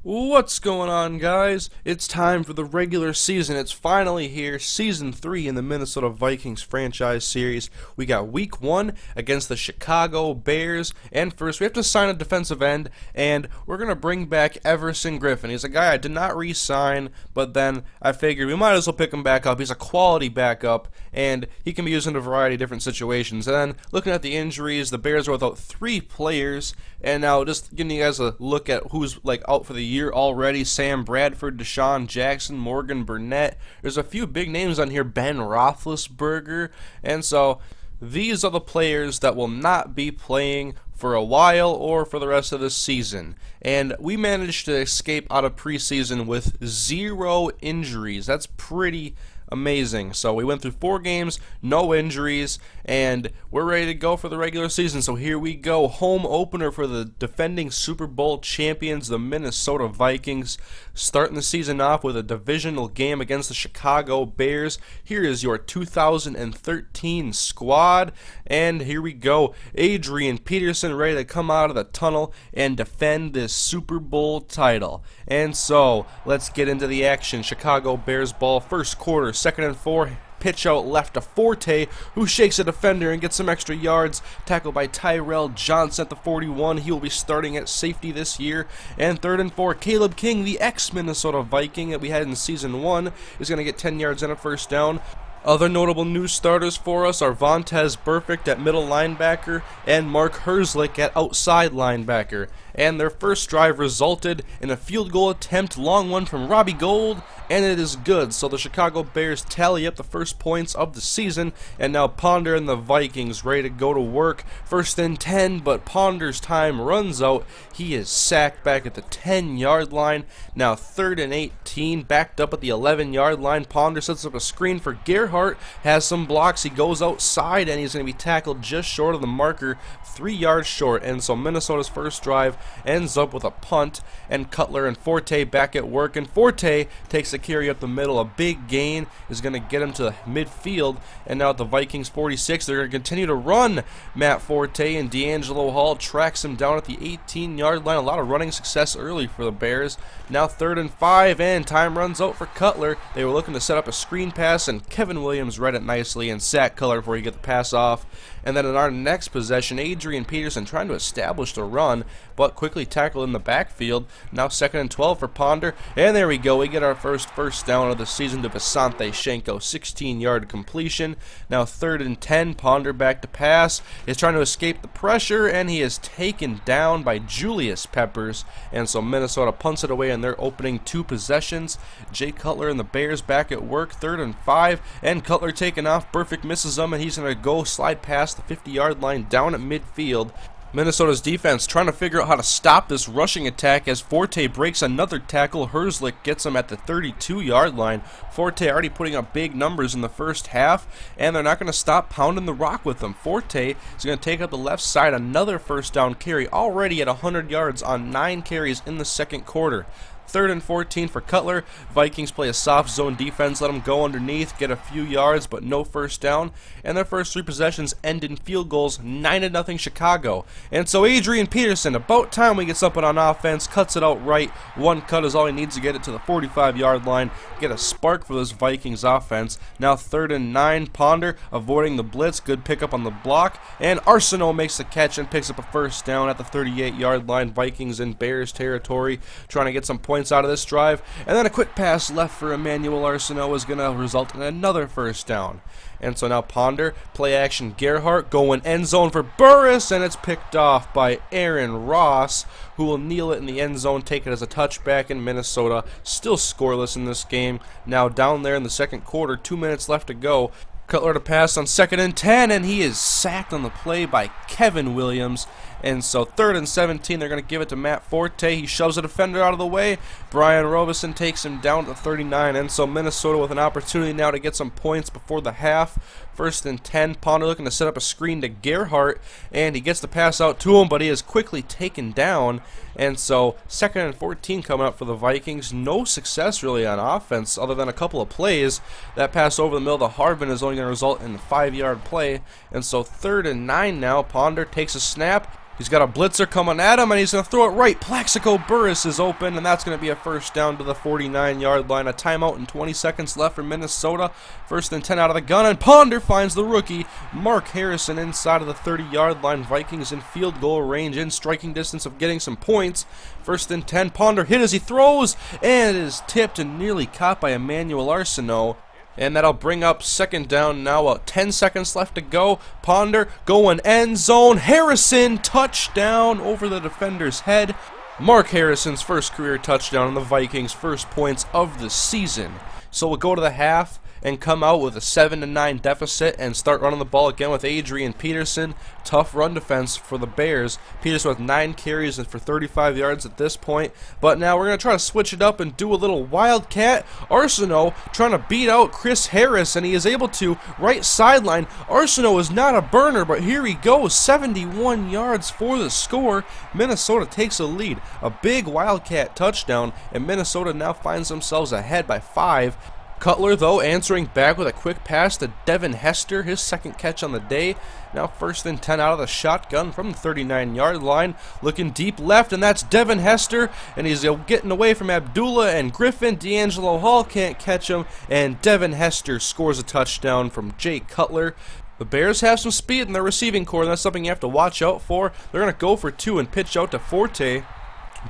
What's going on, guys? It's time for the regular season. It's finally here, Season 3 in the Minnesota Vikings franchise series. We got Week 1 against the Chicago Bears, and first we have to sign a defensive end, and we're going to bring back Everson Griffin. He's a guy I did not re-sign, but then I figured we might as well pick him back up. He's a quality backup, and he can be used in a variety of different situations. And then, looking at the injuries, the Bears are without 3 players, and now just giving you guys a look at who's out for the year already. Sam Bradford, Deshaun Jackson, Morgan Burnett. There's a few big names on here, Ben Roethlisberger, and so these are the players that will not be playing for a while or for the rest of the season. And we managed to escape out of preseason with 0 injuries. That's pretty amazing. So we went through 4 games, no injuries, and we're ready to go for the regular season. So here we go. Home opener for the defending Super Bowl champions, the Minnesota Vikings, starting the season off with a divisional game against the Chicago Bears. Here is your 2013 squad, and here we go. Adrian Peterson ready to come out of the tunnel and defend this Super Bowl title. And so let's get into the action. Chicago Bears ball, first quarter, 2nd and 4. Pitch out left to Forte, who shakes a defender and gets some extra yards. Tackled by Tyrell Johnson at the 41. He will be starting at safety this year. And 3rd and 4, Caleb King, the ex-Minnesota Viking that we had in Season 1, is going to get 10 yards and a first down. Other notable new starters for us are Vontaze Burfict at middle linebacker and Mark Herzlich at outside linebacker. And their first drive resulted in a field goal attempt, long one from Robbie Gould, and it is good. So the Chicago Bears tally up the first points of the season, and now Ponder and the Vikings ready to go to work. 1st and 10, but Ponder's time runs out. He is sacked back at the 10-yard line. Now 3rd and 18, backed up at the 11-yard line. Ponder sets up a screen for Gerhart, has some blocks. He goes outside, and he's going to be tackled just short of the marker, 3 yards short. And so Minnesota's first drive ends up with a punt, and Cutler and Forte back at work, and Forte takes a carry up the middle. A big gain is going to get him to midfield, and now at the Vikings 46, they're going to continue to run Matt Forte, and D'Angelo Hall tracks him down at the 18-yard line. A lot of running success early for the Bears. Now 3rd and 5, and time runs out for Cutler. They were looking to set up a screen pass, and Kevin Williams read it nicely and sacked Cutler before he get the pass off. And then in our next possession, Adrian Peterson trying to establish the run, but quickly tackled in the backfield. Now 2nd and 12 for Ponder, and there we go. We get our first down of the season to Visanthe Shenko, 16-yard completion. Now 3rd and 10, Ponder back to pass. He's trying to escape the pressure, and he is taken down by Julius Peppers. And so Minnesota punts it away in their opening 2 possessions. Jay Cutler and the Bears back at work, 3rd and 5, and Cutler taking off. Burfict misses him, and he's going to go slide past the 50-yard line down at midfield. Minnesota's defense trying to figure out how to stop this rushing attack as Forte breaks another tackle. Herzlich gets him at the 32-yard line. Forte already putting up big numbers in the first half, and they're not going to stop pounding the rock with them. Forte is going to take up the left side, another first down carry, already at 100 yards on 9 carries in the second quarter. 3rd and 14 for Cutler. Vikings play a soft zone defense, let them go underneath, get a few yards, but no first down. And their first 3 possessions end in field goals, 9-0 Chicago. And so Adrian Peterson, about time we get something on offense, cuts it out right. 1 cut is all he needs to get it to the 45-yard line, get a spark for this Vikings offense. Now 3rd and 9, Ponder avoiding the blitz, good pickup on the block, and Arsenault makes the catch and picks up a first down at the 38-yard line. Vikings in Bears territory, trying to get some points out of this drive, and then a quick pass left for Emmanuel Arsenault is going to result in another first down. And so now Ponder, play action Gerhart, going end zone for Burris, and it's picked off by Aaron Ross, who will kneel it in the end zone, take it as a touchback, in Minnesota still scoreless in this game. Now down there in the second quarter, 2 minutes left to go. Cutler to pass on 2nd and 10, and he is sacked on the play by Kevin Williams. And so 3rd and 17, they're going to give it to Matt Forte. He shoves a defender out of the way. Brian Robison takes him down to 39. And so Minnesota with an opportunity now to get some points before the half. 1st and 10, Ponder looking to set up a screen to Gerhart, and he gets the pass out to him, but he is quickly taken down. And so 2nd and 14 coming up for the Vikings. No success really on offense other than a couple of plays. That pass over the middle to Harvin is only going to result in a 5-yard play. And so 3rd and 9 now. Ponder takes a snap, He's got a blitzer coming at him, and he's going to throw it right. Plaxico Burress is open, and that's going to be a first down to the 49-yard line. A timeout and 20 seconds left for Minnesota. First and 10 out of the gun, and Ponder finds the rookie, Mark Harrison, inside of the 30-yard line. Vikings in field goal range, in striking distance of getting some points. First and 10, Ponder hit as he throws, and it is tipped and nearly caught by Emmanuel Arsenault. And that'll bring up second down now. 10 seconds left to go. Ponder going end zone. Harrison, touchdown over the defender's head. Mark Harrison's first career touchdown, and the Vikings' first points of the season. So we'll go to the half and come out with a 7-9 deficit and start running the ball again with Adrian Peterson. Tough run defense for the Bears. Peterson with 9 carries and for 35 yards at this point. But now we're going to try to switch it up and do a little wildcat. Arsenault trying to beat out Chris Harris, and he is able to. Right sideline. Arsenault is not a burner, but here he goes. 71 yards for the score. Minnesota takes a lead. A big wildcat touchdown, and Minnesota now finds themselves ahead by 5. Cutler, though, answering back with a quick pass to Devin Hester, his second catch on the day. Now first and 10 out of the shotgun from the 39-yard line. Looking deep left, and that's Devin Hester, and he's getting away from Abdullah and Griffin. D'Angelo Hall can't catch him, and Devin Hester scores a touchdown from Jay Cutler. The Bears have some speed in their receiving core, and that's something you have to watch out for. They're going to go for 2 and pitch out to Forte.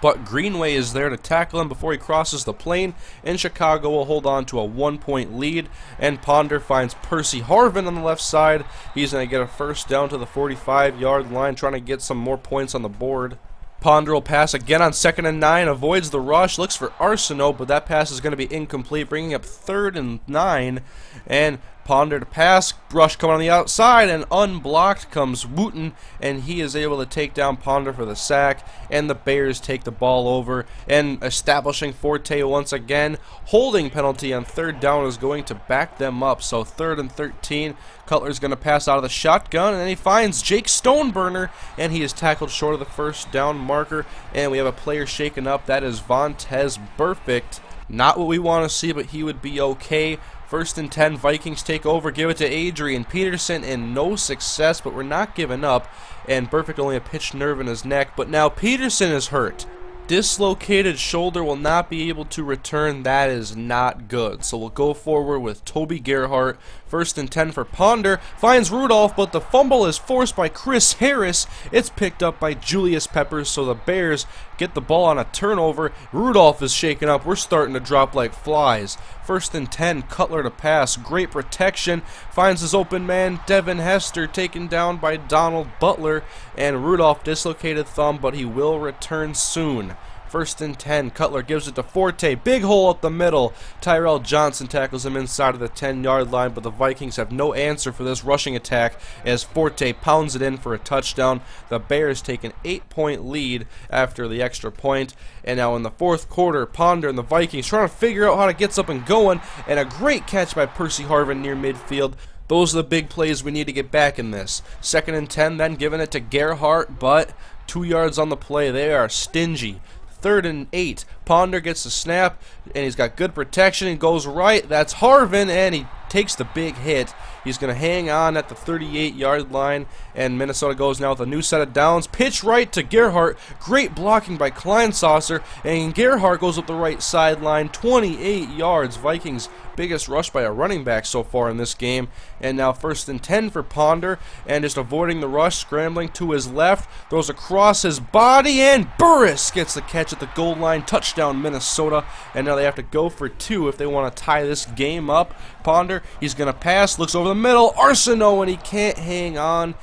But Greenway is there to tackle him before he crosses the plane, and Chicago will hold on to a 1-point lead. And Ponder finds Percy Harvin on the left side. He's going to get a first down to the 45-yard line, trying to get some more points on the board. Ponder will pass again on 2nd and 9, avoids the rush, looks for Arsenault, but that pass is going to be incomplete, bringing up 3rd and 9. And Ponder to pass, rush coming on the outside, and unblocked comes Wooten, and he is able to take down Ponder for the sack, and the Bears take the ball over, and establishing Forte once again. Holding penalty on 3rd down is going to back them up, so 3rd and 13. Cutler's going to pass out of the shotgun, and then he finds Jake Stoneburner, and he is tackled short of the first down marker, and we have a player shaken up. That is Vontez Burfict. Not what we want to see, but he would be okay. First and 10, Vikings take over, give it to Adrian Peterson, and no success, but we're not giving up. And Burfict only a pinched nerve in his neck, but now Peterson is hurt. Dislocated shoulder, will not be able to return. That is not good. So we'll go forward with Toby Gerhart. First and 10 for Ponder. Finds Rudolph, but the fumble is forced by Chris Harris. It's picked up by Julius Peppers, so the Bears get the ball on a turnover. Rudolph is shaken up. We're starting to drop like flies. First and 10, Cutler to pass. Great protection. Finds his open man, Devin Hester, taken down by Donald Butler. And Rudolph dislocated thumb, but he will return soon. First and 10, Cutler gives it to Forte, big hole up the middle. Tyrell Johnson tackles him inside of the 10-yard line, but the Vikings have no answer for this rushing attack as Forte pounds it in for a touchdown. The Bears take an 8-point lead after the extra point, and now in the 4th quarter, Ponder and the Vikings trying to figure out how to get something going, and a great catch by Percy Harvin near midfield. Those are the big plays we need to get back in this. 2nd and 10, then giving it to Gerhart, but 2 yards on the play. They are stingy. 3rd and 8. Ponder gets the snap, and he's got good protection and goes right. That's Harvin, and he takes the big hit. He's going to hang on at the 38-yard line, and Minnesota goes now with a new set of downs. Pitch right to Gerhart. Great blocking by Kleinsasser, and Gerhart goes up the right sideline. 28 yards. Vikings' biggest rush by a running back so far in this game. And now 1st and 10 for Ponder, and just avoiding the rush, scrambling to his left, throws across his body, and Burress gets the catch at the goal line. Touchdown Minnesota, and now they have to go for 2 if they want to tie this game up. Ponder, he's going to pass, looks over the middle, Arsenault, and he can't hang on.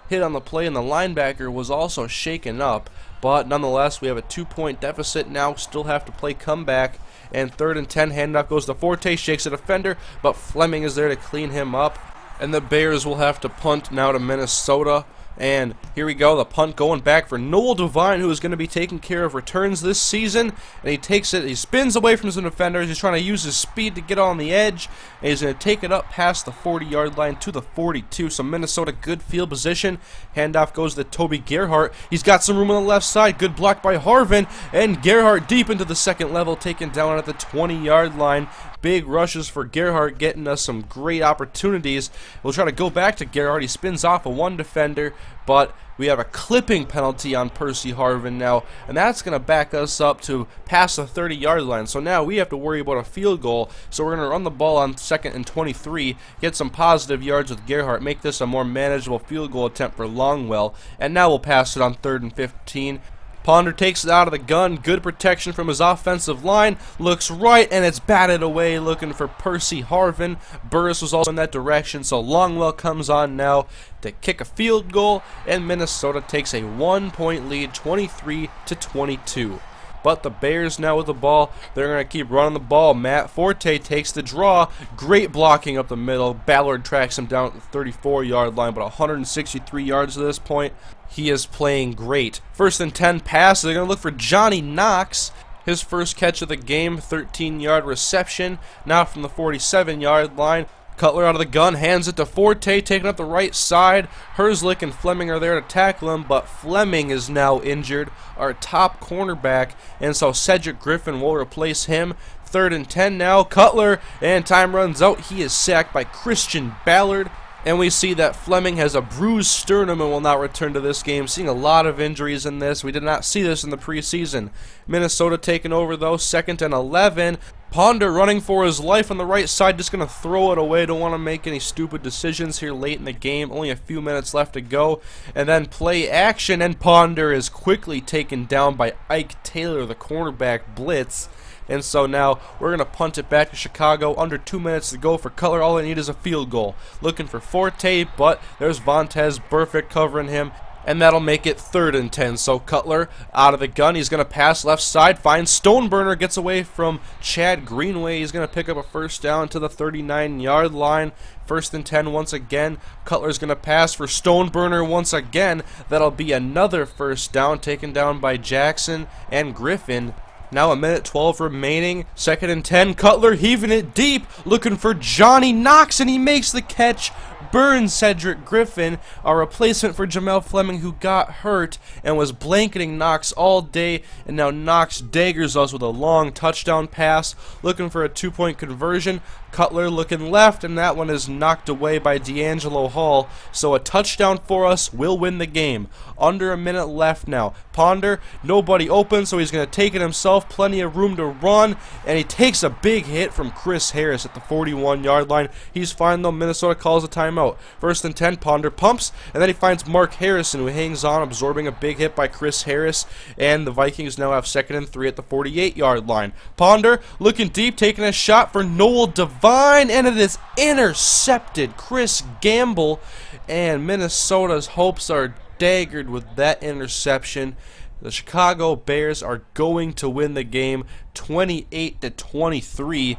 Hit on the play, and the linebacker was also shaken up. But nonetheless, we have a 2-point deficit now, still have to play comeback. And 3rd and 10, handoff goes to Forte, shakes a defender, but Fleming is there to clean him up. And the Bears will have to punt now to Minnesota. And here we go, the punt going back for Noel Devine, who is going to be taking care of returns this season. And he takes it, he spins away from some defenders, he's trying to use his speed to get on the edge. And he's going to take it up past the 40-yard line to the 42. So Minnesota, good field position. Handoff goes to Toby Gerhart. He's got some room on the left side, good block by Harvin. And Gerhart deep into the 2nd level, taken down at the 20-yard line. big rushes for Gerhardt, getting us some great opportunities. We'll try to go back to Gerhardt. He spins off of one defender, but we have a clipping penalty on Percy Harvin now, and that's going to back us up to past the 30-yard line. So now we have to worry about a field goal. So we're going to run the ball on 2nd and 23, get some positive yards with Gerhardt, make this a more manageable field goal attempt for Longwell, and now we'll pass it on 3rd and 15. Ponder takes it out of the gun, good protection from his offensive line, looks right, and it's batted away, looking for Percy Harvin. Burris was also in that direction, so Longwell comes on now to kick a field goal, and Minnesota takes a 1-point lead, 23-22. But the Bears now with the ball, they're going to keep running the ball. Matt Forte takes the draw. Great blocking up the middle. Ballard tracks him down at the 34-yard line, but 163 yards at this point. He is playing great. 1st and 10 pass. They're going to look for Johnny Knox. His first catch of the game, 13-yard reception. Now from the 47-yard line. Cutler out of the gun, hands it to Forte, taking up the right side. Herzlich and Fleming are there to tackle him, but Fleming is now injured, our top cornerback, and so Cedric Griffin will replace him. 3rd and 10 now, Cutler, and time runs out. He is sacked by Christian Ballard. And we see that Fleming has a bruised sternum and will not return to this game. Seeing a lot of injuries in this. We did not see this in the preseason. Minnesota taking over, though. 2nd and 11. Ponder running for his life on the right side. Just going to throw it away. Don't want to make any stupid decisions here late in the game. Only a few minutes left to go. And then play action. And Ponder is quickly taken down by Ike Taylor, the cornerback blitz. And so now we're going to punt it back to Chicago. Under 2 minutes to go for Cutler. All they need is a field goal. Looking for Forte, but there's Vontez Burfict covering him. And that'll make it 3rd and 10. So Cutler out of the gun. He's going to pass left side. Finds Stoneburner. Gets away from Chad Greenway. He's going to pick up a first down to the 39-yard line. 1st and 10 once again. Cutler's going to pass for Stoneburner once again. That'll be another first down taken down by Jackson and Griffin. Now 1:12 remaining. 2nd and 10. Cutler heaving it deep. Looking for Johnny Knox, and he makes the catch. Burns Cedric Griffin, a replacement for Jamel Fleming, who got hurt and was blanketing Knox all day, and now Knox daggers us with a long touchdown pass, looking for a 2-point conversion. Cutler looking left, and that one is knocked away by D'Angelo Hall, so a touchdown for us will win the game. Under a minute left now. Ponder, nobody open, so he's going to take it himself, plenty of room to run, and he takes a big hit from Chris Harris at the 41-yard line. He's fine though. Minnesota calls a timeout. 1st and 10, Ponder pumps, and then he finds Mark Harrison, who hangs on, absorbing a big hit by Chris Harris, and the Vikings now have 2nd and 3 at the 48-yard line. Ponder looking deep, taking a shot for Noel Devine, and it is intercepted. Chris Gamble, and Minnesota's hopes are daggered with that interception. The Chicago Bears are going to win the game 28-23.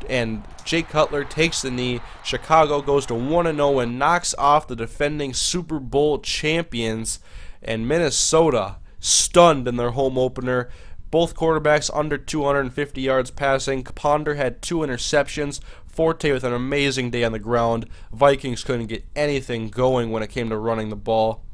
And Jay Cutler takes the knee. Chicago goes to 1-0 and knocks off the defending Super Bowl champions. And Minnesota stunned in their home opener. Both quarterbacks under 250 yards passing. Ponder had 2 interceptions. Forte with an amazing day on the ground. Vikings couldn't get anything going when it came to running the ball.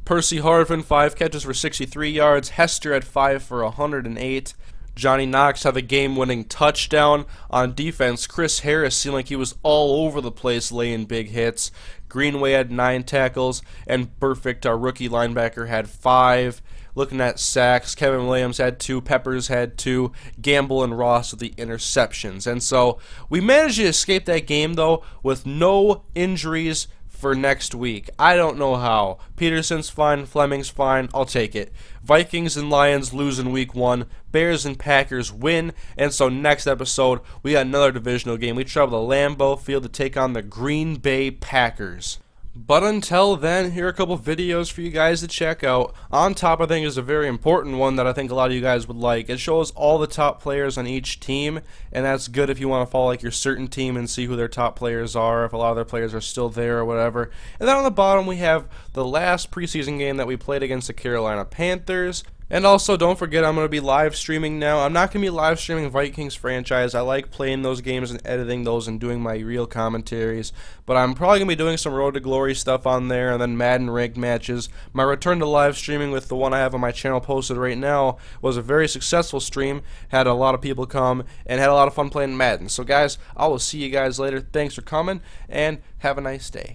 Percy Harvin, 5 catches for 63 yards. Hester had 5 for 108. Johnny Knox had the game-winning touchdown. On defense, Chris Harris seemed like he was all over the place laying big hits. Greenway had 9 tackles, and Burfict, our rookie linebacker, had 5. Looking at sacks, Kevin Williams had 2, Peppers had 2, Gamble and Ross with the interceptions. And so we managed to escape that game, though, with no injuries for next week. I don't know how. Peterson's fine, Fleming's fine, I'll take it. Vikings and Lions lose in week 1, Bears and Packers win, and so next episode we got another divisional game. We travel to Lambeau Field to take on the Green Bay Packers. But until then, here are a couple videos for you guys to check out. On top, I think, is a very important one that I think a lot of you guys would like. It shows all the top players on each team, and that's good if you want to follow like your certain team and see who their top players are, if a lot of their players are still there or whatever. And then on the bottom, we have the last preseason game that we played against the Carolina Panthers. And also, don't forget, I'm going to be live streaming now. I'm not going to be live streaming Vikings franchise. I like playing those games and editing those and doing my real commentaries. But I'm probably going to be doing some Road to Glory stuff on there and then Madden ranked matches. My return to live streaming with the one I have on my channel posted right now was a very successful stream. Had a lot of people come and had a lot of fun playing Madden. So guys, I will see you guys later. Thanks for coming and have a nice day.